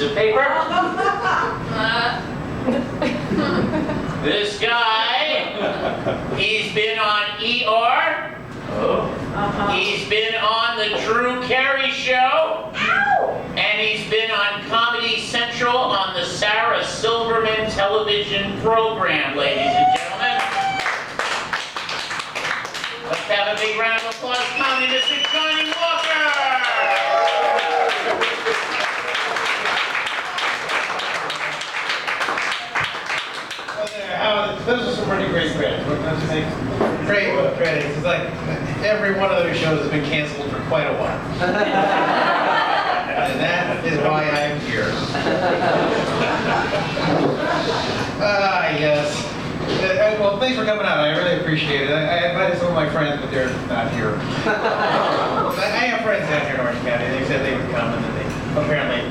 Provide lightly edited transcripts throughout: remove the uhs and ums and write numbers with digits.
pieces of paper. This guy, he's been on ER. He's been on the Drew Carey Show. And he's been on Comedy Central on the Sarah Silverman television program, ladies and gentlemen. Let's have a big round of applause, Comedy Mr. Johnny Walker! Those are some pretty great credits. Great credits. It's like every one of those shows has been canceled for quite a while. And that is why I'm here. Yes. Well, thanks for coming out. I really appreciate it. I invited some of my friends, but they're not here. I have friends down here in Orange County. They said they would come, and then they apparently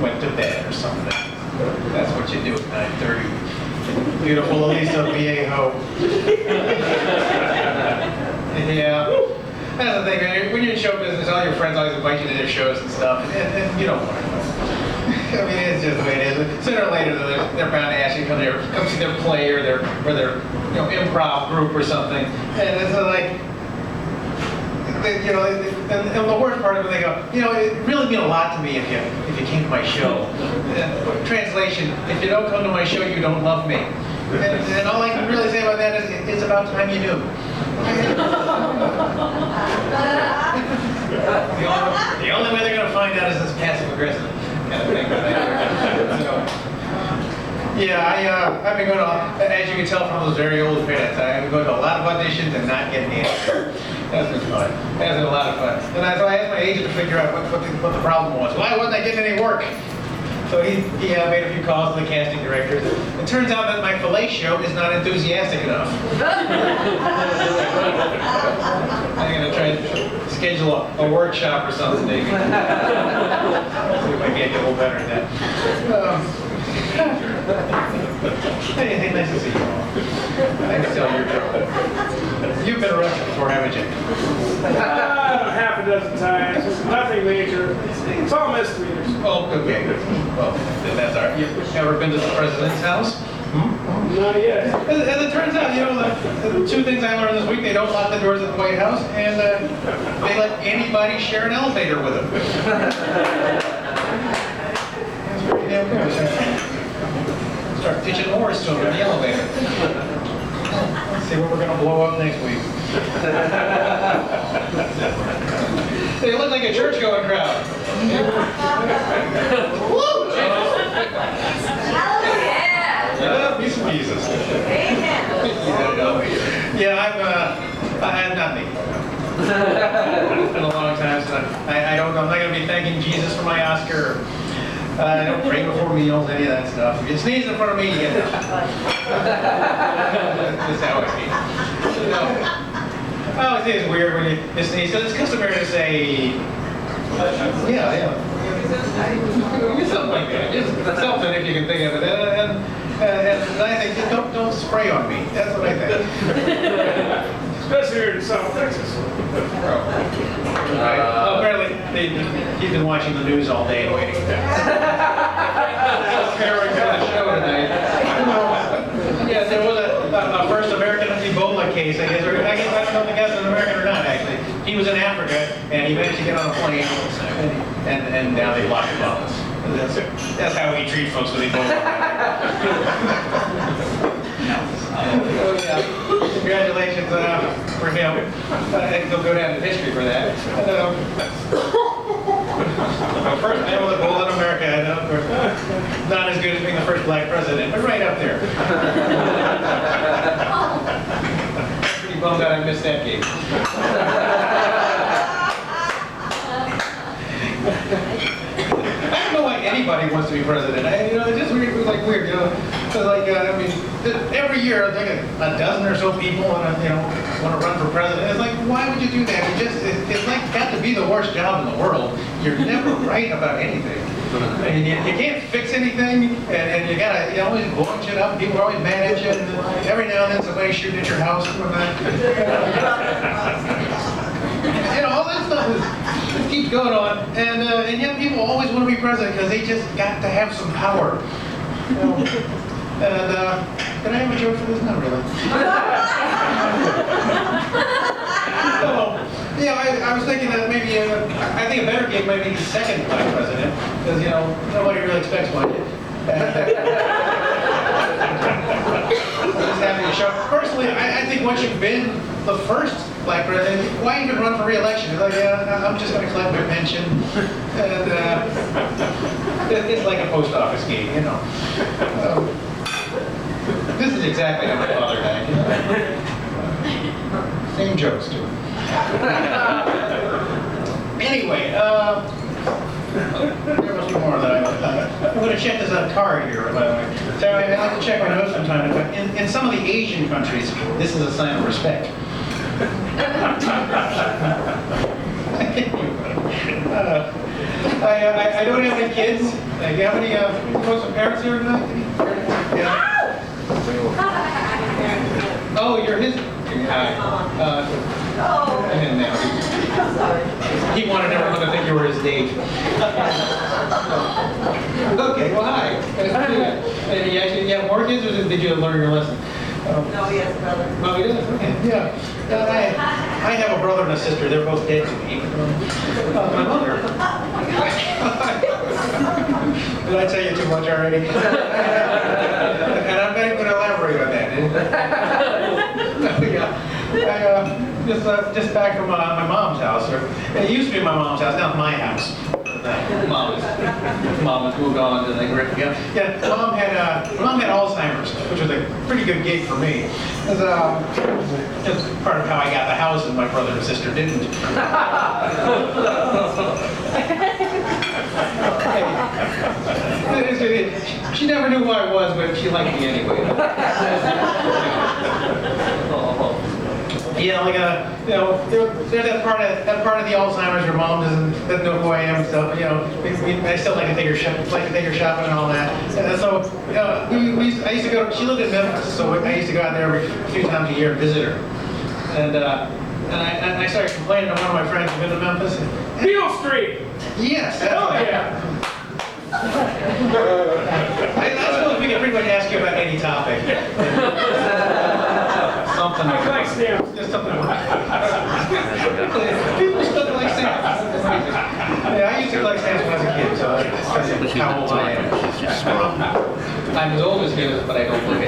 went to bed or something. That's what you do at 9:30. Beautiful Elisa Viejo. Yeah. That's the thing, man. When you're in show business, all your friends always invite you to their shows and stuff, and you don't want to go. I mean, it's just the way it is. Sooner or later, they're bound to ask you to come see their play or their improv group or something. And it's like, and the worst part of it, they go, it really mean a lot to me if you came to my show. Translation: if you don't come to my show, you don't love me. And all I can really say about that is, it's about time you do. The only way they're going to find out is this passive aggressive kind of thing. I've been going to, as you can tell from those very old credits, I've been going to a lot of auditions and not getting answers. That's been fun. That's been a lot of fun. And so I asked my agent to figure out what the problem was. Why wasn't I getting any work? So he made a few calls to the casting directors. It turns out that my filet show is not enthusiastic enough. I'm going to try to schedule a workshop or something, maybe. See if I can't get a little better at that. Hey, nice to see you all. I can tell you're trouble. You've been arrested before, haven't you? Half a dozen times. Nothing major. It's all misdemeanors. Oh, okay. Well, then that's all right. You've ever been to the president's house? Not yet. As it turns out, the two things I learned this week: they don't lock the doors at the White House, and they let anybody share an elevator with them. That's pretty damn good. Start teaching horse to them in the elevator. Let's see what we're going to blow up next week. They look like a church-going crowd. Woo! Peace of Jesus. I had nothing. It's been a long time since I'm not going to be thanking Jesus for my Oscar. I don't pray before meals, any of that stuff. If you sneeze in front of me, you get it. That's how I see it. I always think it's weird when you sneeze, because it's customary to say, something like that. Just something if you can think of it. And I think, don't spray on me. That's what I think. Especially here in South Texas. Apparently, he's been watching the news all day and waiting. Preparing for the show tonight. There was a first American Ebola case. I don't know if that's an American or not, actually. He was in Africa, and he managed to get on a plane, and now they locked him up. That's how we treat folks with Ebola. Congratulations for him. I think he'll go down in history for that. First man with Ebola in America. Not as good as being the first black president, but right up there. Pretty bummed out I missed that game. I don't know why anybody wants to be president. It's just weird. It's like weird, every year, like a dozen or so people want to run for president. It's like, why would you do that? It's like got to be the worst job in the world. You're never right about anything. And you can't fix anything, and you always blowing shit up. People are always mad at you. And every now and then somebody's shooting at your house. All that stuff is. It keeps going on, and young people always want to be president because they just got to have some power. You know? And can I have a joke for this? Not really. So, yeah, I was thinking that maybe I think a better gig might be the second black president because nobody really expects one. Just having a show. Personally, I think once you've been the first black president, why even run for re-election? It's like, I'm just going to collect my pension, and it's like a post office gig, This is exactly how my father died. Same jokes too. Anyway, there must be more that I'm going to check this card here, by the way. So I like to check my notes from time to time. In some of the Asian countries, this is a sign of respect. I don't have any kids. Do you have any folks with parents here tonight? Yeah. Oh, you're his. Hi. I didn't know. He wanted everyone to think you were his date. Okay, well, hi. Nice to meet you. And you actually have more kids, or did you learn your lesson? No, he has a brother. Oh, he does? Okay, yeah. I have a brother and a sister. They're both dead to me. My mother. Did I tell you too much already? And I'm not even going to elaborate on that. Just back from my mom's house. It used to be my mom's house, now it's my house. Mom has moved on to the yeah. Mom had Alzheimer's, which was a pretty good gig for me. It's part of how I got the house, and my brother and sister didn't. She never knew who I was, but she liked me anyway. There's that part of the Alzheimer's where mom doesn't know who I am and stuff. I still like to take her shopping and all that. And so, I used to go. She lived in Memphis, so I used to go out there a few times a year and visit her. And I started complaining to one of my friends who lived in Memphis. Beale Street. Yes. Oh yeah. I suppose we can pretty much ask you about any topic. Something I like stamps. Just something. People still collect stamps. Yeah, I used to collect stamps when I was a kid, so that's how old I am. I'm as old as he is, but I don't look it.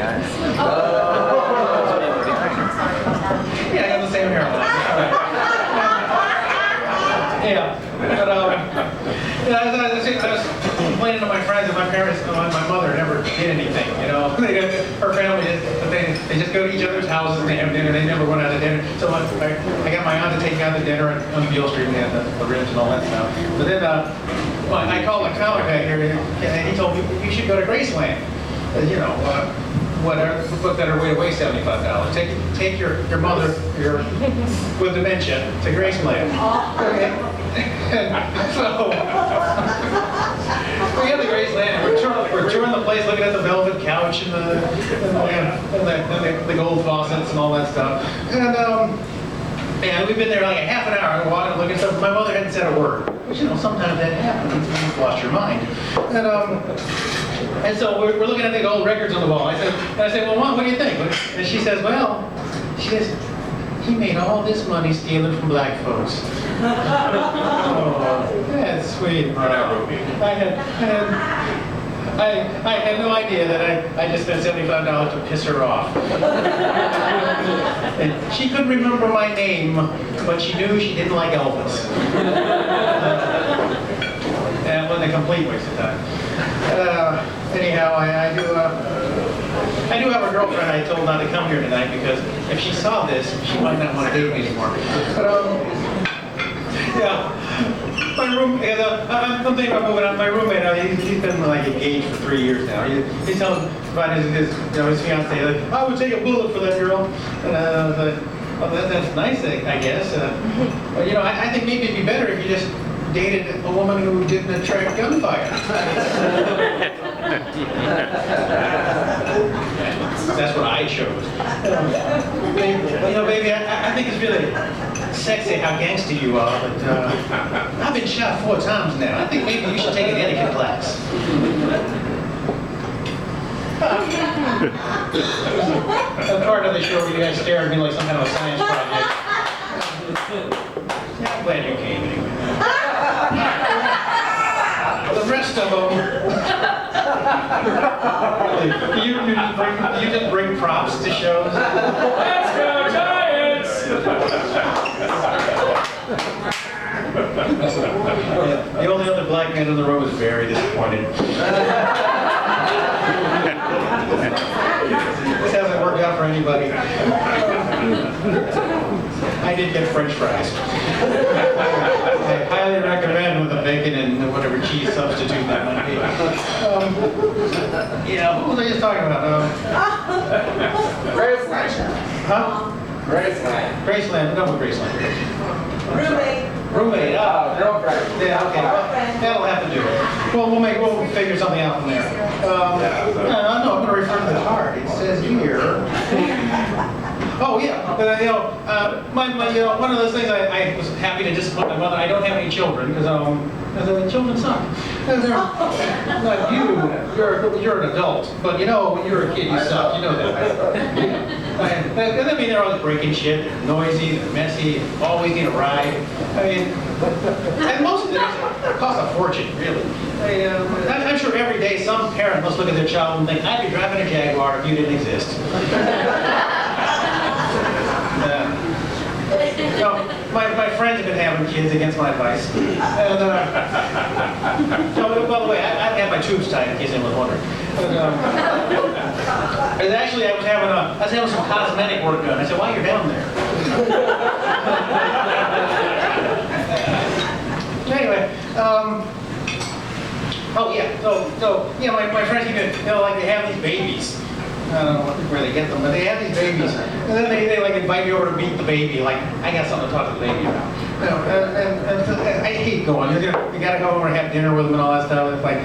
Yeah, I have the same hair. Yeah, but I was complaining to my friends that my parents, my mother never did anything. Her family they just go to each other's houses and they have dinner. They never went out to dinner. So I got my aunt to take me out to dinner on Beale Street and they had the ribs and all that stuff. But then I called a comic guy here and he told me you should go to Graceland. Whatever, put that away to waste $75. Take your mother with dementia to Graceland. Okay. So we have the Graceland. We're touring the place, looking at the velvet couch and the gold faucets and all that stuff. And we've been there like a half an hour walking and looking at stuff. My mother hadn't said a word. Which, sometimes that happens. You've lost your mind. And so we're looking at the old records on the wall. I said, well, Mom, what do you think? And she says, he made all this money stealing from black folks. Oh, that's sweet. I had no idea that I just spent $75 to piss her off. And she couldn't remember my name, but she knew she didn't like Elvis. That wasn't a complete waste of time. Anyhow, I do have a girlfriend I told not to come here tonight because if she saw this, she might not want to date me anymore. But yeah, my room. I'm thinking about moving out. My roommate, he's been engaged for 3 years now. He's telling about his fiance, I would take a bullet for that girl. And I was like, well, that's nice, I guess. But I think maybe it'd be better if you just dated a woman who didn't attract gunfire. That's what I chose. Baby, baby, I think it's really sexy how gangster you are, but I've been shot 4 times now. I think maybe you should take an etiquette class. A part of the show where you guys stare at me like some kind of a science project. Yeah, I'm glad you came anyway. The rest of them, you didn't bring props to shows. Let's go Giants! The only other black man in the room was very disappointed. This hasn't worked out for anybody. I did get French fries. I highly recommend with the bacon and whatever cheese substitute that might be. Yeah, what was I just talking about? Graceland. Huh? Graceland. Graceland, no, Graceland. Roommate. Roommate, Girlfriend. yeah, okay, well, that'll have to do it. Well, we'll figure something out from there. No, I'm going to refer to the card. It says here. Oh yeah, one of those things I was happy to disappoint my mother. I don't have any children because children suck. Not you. You're an adult, but when you're a kid, you suck. You know that. I mean, they're always breaking shit, they're noisy, they're messy, always need a ride. I mean, and most of them cost a fortune, really. I'm sure every day some parent must look at their child and think, I'd be driving a Jaguar if you didn't exist. My friends have been having kids against my advice. And, by the way, I had my tubes tied in case anyone was wondering. And actually, I was having some cosmetic work done. I said, "While you're down there." Anyway, my friends keep like they have these babies. I don't know where they get them, but they have these babies, and then they like invite me over to meet the baby. Like I got something to talk to the baby about. And I hate going. You gotta go over and have dinner with them and all that stuff. It's like,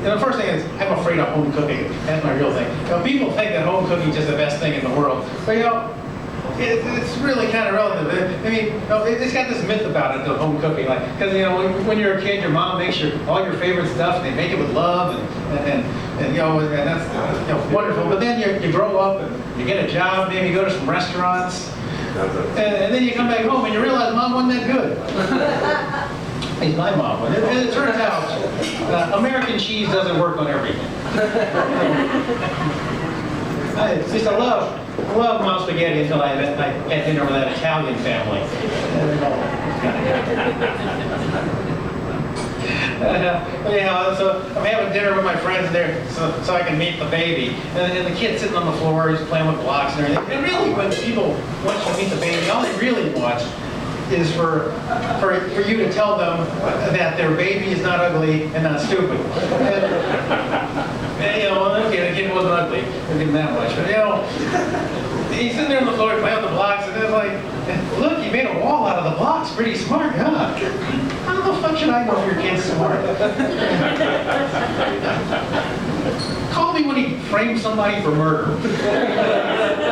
the first thing is I'm afraid of home cooking. That's my real thing. People think that home cooking is just the best thing in the world, but it's really kind of relative. I mean, it's got this myth about it, the home cooking, like because when you're a kid, your mom makes all your favorite stuff, and they make it with love, and that's wonderful. But then you grow up and you get a job, maybe you go to some restaurants, and then you come back home and you realize mom wasn't that good. At least my mom was. And it turns out American cheese doesn't work on everything. I love mom's spaghetti until I had dinner with that Italian family. So I'm having dinner with my friends there so I can meet the baby. And the kid's sitting on the floor, he's playing with blocks and everything. And really, when people want you to meet the baby, all they really want is for you to tell them that their baby is not ugly and not stupid. Okay, the kid wasn't ugly, didn't give him that much, but he's sitting there on the floor playing with the blocks, and it's like, look, you made a wall out of the blocks, pretty smart, huh? How the fuck should I know if your kid's smart? Call me when he frames somebody for murder.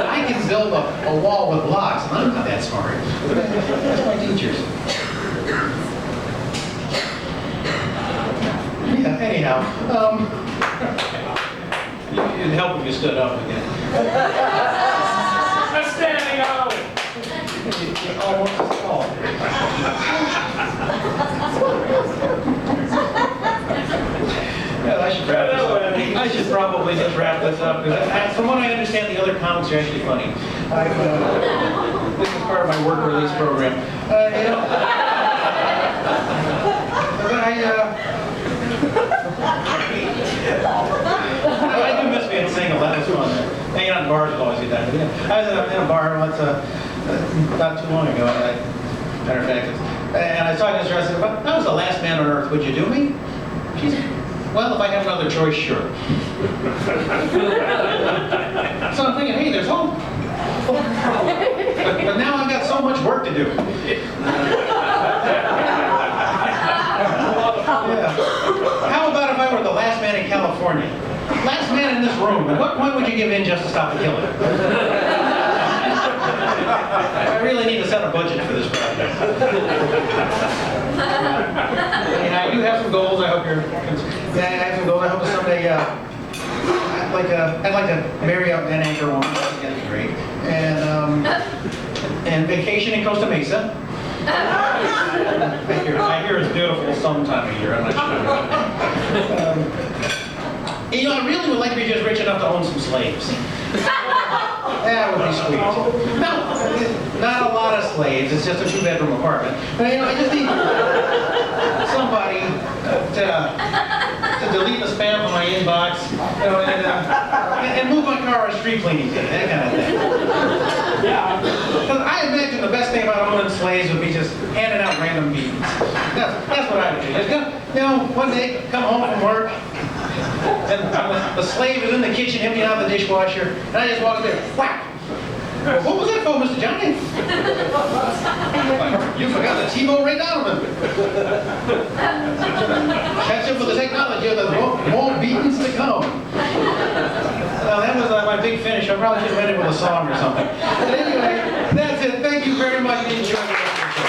I can build a wall with blocks, and I'm not that smart. That's my teachers. Yeah, anyhow, it'd help if you stood up again. A standing ovation. Almost tall. Well, I should probably just wrap this up because from what I understand, the other comics are actually funny. This is part of my work release program. I do miss being single. That was fun. Hanging out in bars was always a good time. I was in a bar once not too long ago. Matter of fact, and I was talking to this girl. I said, "If I was the last man on earth, would you do me?" She said, "Well, if I had another choice, sure." So I'm thinking, hey, there's hope. But now I've got so much work to do. Yeah. How about if I were the last man in California? Last man in this room, at what point would you give in just to stop the killing? I really need to set a budget for this project. And I do have some goals. I hope you're. Yeah, I have some goals. I hope someday. I'd like to marry an anchor woman. That'd be great. And vacation in Costa Mesa. I hear it's beautiful sometime of year. I'm not sure. I really would like to be just rich enough to own some slaves. That would be sweet. No, not a lot of slaves. It's just a 2-bedroom apartment. But I just need somebody to delete the spam from my inbox, and move my car on street cleaning day, that kind of thing. Yeah. Because I imagine the best thing about owning slaves would be just handing out random beatings. That's what I would do. Just, one day, come home from work, and the slave is in the kitchen emptying out the dishwasher, and I just walk up there, whack! Well, what was that for, Mr. Johnny? You forgot the T-bone right down of it. Catch up with the technology, there's more beatings to come. Well, that was my big finish. I probably should have ended with a song or something. But anyway, that's it. Thank you very much. Enjoy the rest of the show.